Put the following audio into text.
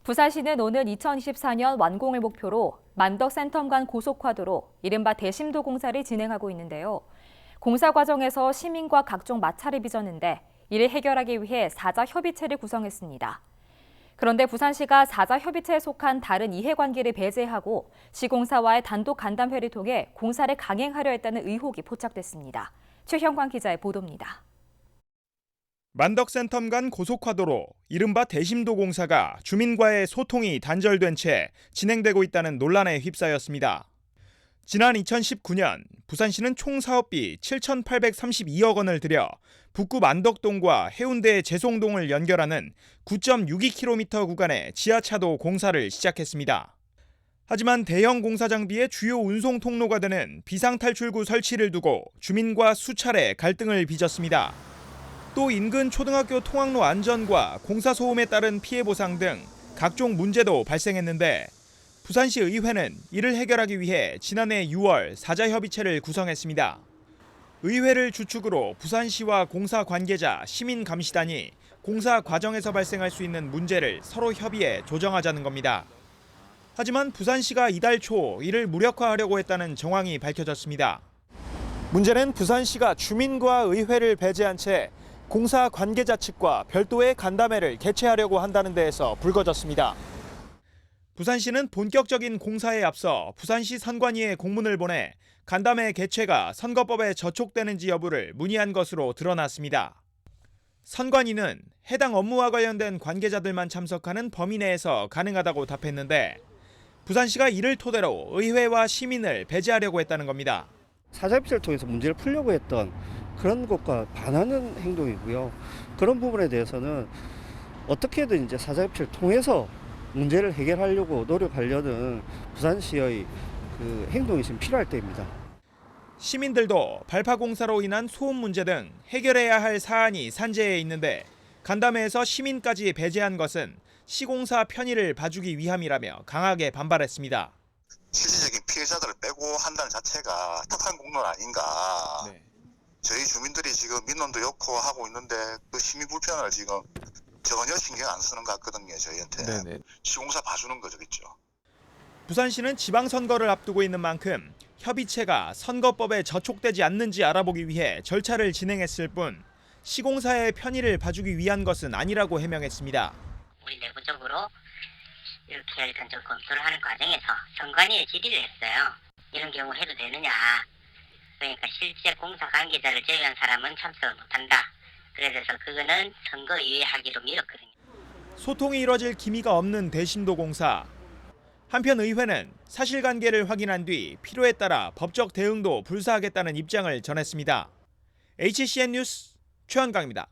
부산시는 오는 2024년 완공을 목표로 만덕 센텀 간 고속화도로 이른바 대심도 공사를 진행하고 있는데요. 공사 과정에서 시민과 각종 마찰이 빚었는데 이를 해결하기 위해 사자 협의체를 구성했습니다. 그런데 부산시가 사자 협의체에 속한 다른 이해관계를 배제하고 시공사와의 단독 간담회를 통해 공사를 강행하려 했다는 의혹이 포착됐습니다. 최형광 기자의 보도입니다. 만덕 센텀 간 고속화도로 이른바 대심도 공사가 주민과의 소통이 단절된 채 진행되고 있다는 논란에 휩싸였습니다. 지난 2019년 부산시는 총 사업비 7,832억 원을 들여 북구 만덕동과 해운대 재송동을 연결하는 9.62km 구간의 지하차도 공사를 시작했습니다. 하지만 대형 공사 장비의 주요 운송 통로가 되는 비상탈출구 설치를 두고 주민과 수차례 갈등을 빚었습니다. 또 인근 초등학교 통학로 안전과 공사 소음에 따른 피해 보상 등 각종 문제도 발생했는데 부산시 의회는 이를 해결하기 위해 지난해 6월 사자협의체를 구성했습니다. 의회를 주축으로 부산시와 공사 관계자, 시민감시단이 공사 과정에서 발생할 수 있는 문제를 서로 협의해 조정하자는 겁니다. 하지만 부산시가 이달 초 이를 무력화하려고 했다는 정황이 밝혀졌습니다. 문제는 부산시가 주민과 의회를 배제한 채 공사 관계자 측과 별도의 간담회를 개최하려고 한다는 데에서 불거졌습니다. 부산시는 본격적인 공사에 앞서 부산시 선관위에 공문을 보내 간담회 개최가 선거법에 저촉되는지 여부를 문의한 것으로 드러났습니다. 선관위는 해당 업무와 관련된 관계자들만 참석하는 범위 내에서 가능하다고 답했는데 부산시가 이를 토대로 의회와 시민을 배제하려고 했다는 겁니다. 사자협의체를 통해서 문제를 풀려고 했던 그런 것과 반하는 행동이고요. 그런 부분에 대해서는 어떻게든 이제 사자협의체를 통해서 문제를 해결하려고 노력하려는 부산시의 그 행동이 지금 필요할 때입니다. 시민들도 발파 공사로 인한 소음 문제 등 해결해야 할 사안이 산재해 있는데 간담회에서 시민까지 배제한 것은 시공사 편의를 봐주기 위함이라며 강하게 반발했습니다. 실질적인 피해자들을 빼고 한다는 자체가 탁한 공론 아닌가. 네. 저희 주민들이 지금 민원도 엮고 하고 있는데 그 시민 불편을 지금 전혀 신경 안 쓰는 것 같거든요. 저희한테. 네네. 시공사 봐주는 거죠. 그렇죠? 부산시는 지방선거를 앞두고 있는 만큼 협의체가 선거법에 저촉되지 않는지 알아보기 위해 절차를 진행했을 뿐 시공사의 편의를 봐주기 위한 것은 아니라고 해명했습니다. 우리 내부적으로 이렇게 일단 좀 검토를 하는 과정에서 선관위에 질의를 했어요. 이런 경우 해도 되느냐. 그러니까 실제 공사 관계자를 제외한 사람은 참석을 못한다. 그래서 그거는 선거 유예하기로 미뤘거든요. 소통이 이뤄질 기미가 없는 대심도 공사. 한편 의회는 사실관계를 확인한 뒤 필요에 따라 법적 대응도 불사하겠다는 입장을 전했습니다. HCN 뉴스 최원강입니다.